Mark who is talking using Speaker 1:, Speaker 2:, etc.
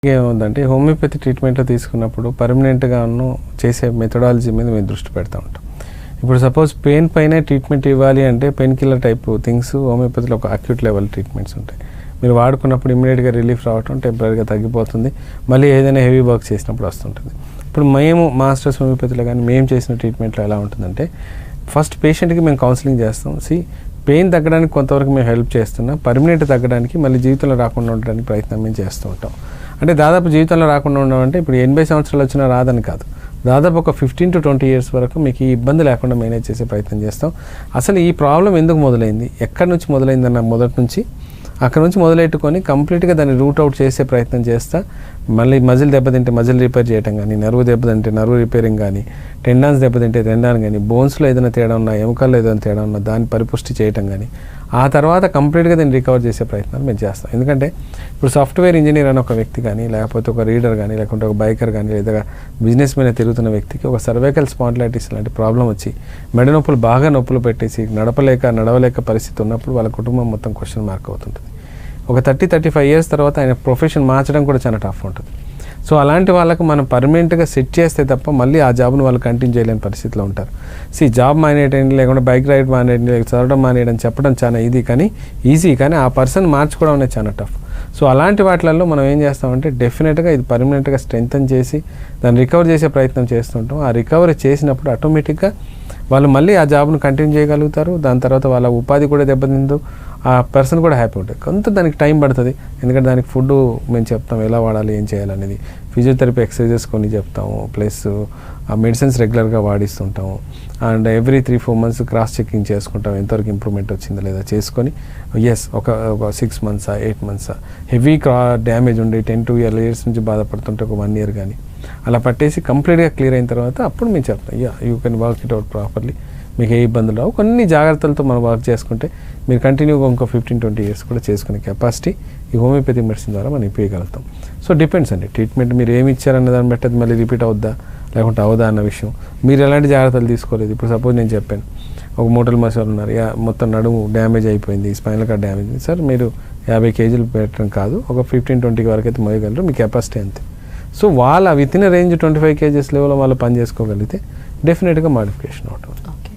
Speaker 1: ఏముందంటే హోమియోపతి ట్రీట్మెంట్లో తీసుకున్నప్పుడు పర్మనెంట్గాను చేసే మెథడాలజీ మీద మేము దృష్టి పెడతా ఉంటాం. ఇప్పుడు సపోజ్ పెయిన్ పైన ట్రీట్మెంట్ ఇవ్వాలి అంటే పెయిన్ కిల్లర్ టైప్ థింగ్స్ హోమియోపతిలో ఒక అక్యూట్ లెవెల్ ట్రీట్మెంట్స్ ఉంటాయి. మీరు వాడుకున్నప్పుడు ఇమీడియట్గా రిలీఫ్ రావటం, టెంపరీగా తగ్గిపోతుంది, మళ్ళీ ఏదైనా హెవీ వర్క్ చేసినప్పుడు వస్తుంటుంది. ఇప్పుడు మేము మాస్టర్స్ హోమియోపతిలో కానీ మేము చేసిన ట్రీట్మెంట్లో ఎలా ఉంటుందంటే ఫస్ట్ పేషెంట్కి మేము కౌన్సిలింగ్ చేస్తాం. పెయిన్ తగ్గడానికి కొంతవరకు మేము హెల్ప్ చేస్తున్నాం, పర్మనెంట్ తగ్గడానికి మళ్ళీ జీవితంలో రాకుండా ఉండడానికి ప్రయత్నం మేము చేస్తూ ఉంటాం. అంటే దాదాపు జీవితంలో రాకుండా ఉండడం ఇప్పుడు 80 సంవత్సరాలు వచ్చినా రాదని కాదు, దాదాపు ఒక 15 to 20 years వరకు మీకు ఈ ఇబ్బంది లేకుండా మేనేజ్ చేసే ప్రయత్నం చేస్తాం. అసలు ఈ ప్రాబ్లం ఎందుకు మొదలైంది, ఎక్కడి నుంచి మొదలైందన్న మొదటి నుంచి అక్కడ నుంచి మొదలెట్టుకొని కంప్లీట్గా దాన్ని రూట్ అవుట్ చేసే ప్రయత్నం చేస్తా. మళ్ళీ మజిల్ దెబ్బతింటే మజిల్ రిపేర్ చేయడం కానీ, నర్వ్ దెబ్బతింటే నర్వ్ రిపేరింగ్ కానీ, టెండాన్స్ దెబ్బతింటే టెండాన్ కానీ, బోన్స్లో ఏదైనా తేడా ఉన్నా, ఎముకల్లో ఏదైనా తేడా ఉన్నా దాన్ని పరిపుష్టి చేయడం కానీ, ఆ తర్వాత కంప్లీట్గా దీన్ని రికవర్ చేసే ప్రయత్నాలు మేము చేస్తాం. ఎందుకంటే ఇప్పుడు సాఫ్ట్వేర్ ఇంజనీర్ అని ఒక వ్యక్తి కానీ, లేకపోతే ఒక రీడర్ కానీ, లేకుంటే ఒక బైకర్ కానీ, లేదా బిజినెస్ మీద తిరుగుతున్న వ్యక్తికి ఒక సర్వైకల్ స్పాండిలైటిస్ లాంటి ప్రాబ్లం వచ్చి మెడ నొప్పులు బాగా నొప్పులు పెట్టేసి నడవలేక పరిస్థితి ఉన్నప్పుడు వాళ్ళ కుటుంబం మొత్తం క్వశ్చన్ మార్క్ అవుతుంటుంది. ఒక 30-35 years తర్వాత ఆయన ప్రొఫెషన్ మార్చడం కూడా చాలా టఫ్ ఉంటుంది. సో అలాంటి వాళ్ళకు మనం పర్మనెంట్గా సెట్ చేస్తే తప్ప మళ్ళీ ఆ జాబ్ను వాళ్ళు కంటిన్యూ చేయలేని పరిస్థితిలో ఉంటారు. జాబ్ మానేయటండి, లేకుంటే బైక్ రైడ్ మానేయండి, లేకపోతే చదవడం మానేయడం చెప్పడం చాలా ఈజీ కానీ ఆ పర్సన్ మార్చుకోవడం అనేది చాలా టఫ్. సో అలాంటి వాటిలలో మనం ఏం చేస్తామంటే డెఫినెట్గా ఇది పర్మనెంట్గా స్ట్రెంగ్తన్ చేసి దాన్ని రికవర్ చేసే ప్రయత్నం చేస్తుంటాం. ఆ రికవరీ చేసినప్పుడు ఆటోమేటిక్గా వాళ్ళు మళ్ళీ ఆ జాబ్ను కంటిన్యూ చేయగలుగుతారు. దాని తర్వాత వాళ్ళ ఉపాధి కూడా దెబ్బతిందు, ఆ పర్సన్ కూడా హ్యాపీ ఉంటుంది. కొంత దానికి టైం పడుతుంది, ఎందుకంటే దానికి ఫుడ్ మేము చెప్తాం ఎలా వాడాలి, ఏం చేయాలనేది, ఫిజియోథెరపీ ఎక్సర్సైజెస్ కొన్ని చెప్తాము, ప్లస్ ఆ మెడిసిన్స్ రెగ్యులర్గా వాడిస్తుంటాము. And every 3-4 months cross checking చేసుకుంటాం, ఎంతవరకు ఇంప్రూవ్మెంట్ వచ్చిందో లేదా చేసుకొని ఒక 6 months 8 months హెవీ డ్యామేజ్ ఉండి 10 to 12 years నుంచి బాధపడుతుంటే ఒక 1 year కానీ అలా పట్టేసి కంప్లీట్గా క్లియర్ అయిన తర్వాత అప్పుడు మేము చెప్తాం you can work it out properly, మీకు ఏ ఇబ్బందులు రావు. కొన్ని జాగ్రత్తలతో మనం వర్క్ చేసుకుంటే మీరు కంటిన్యూగా ఇంకో 15-20 years కూడా చేసుకునే కెపాసిటీ ఈ హోమియోపతి మెడిసిన్ ద్వారా మనం ఇవ్వగలుగుతాం. సో డిపెండ్స్ అండి, ట్రీట్మెంట్ మీరు ఏమి ఇచ్చారన్న దాన్ని బట్టి అది మళ్ళీ రిపీట్ అవుద్దా లేకుంటే అవదా అన్న విషయం. మీరు ఎలాంటి జాగ్రత్తలు తీసుకోలేదు. ఇప్పుడు సపోజ్ నేను చెప్పాను ఒక మోటల్ మసాలు ఉన్నారు, మొత్తం నడుము డ్యామేజ్ అయిపోయింది, స్పైనల్ కార్డ్ డ్యామేజ్ అయింది, సార్ మీరు 50 kgs పెట్టడం కాదు, ఒక 15-20 వరకు అయితే మోయగలరు, మీ కెపాసిటీ అంతే. సో వాళ్ళ విత్ ఇన్ రేంజ్ 25 kgs లెవెల్లో వాళ్ళు పని చేసుకోగలిగితే డెఫినెట్గా మాడిఫికేషన్ అవుతుంది.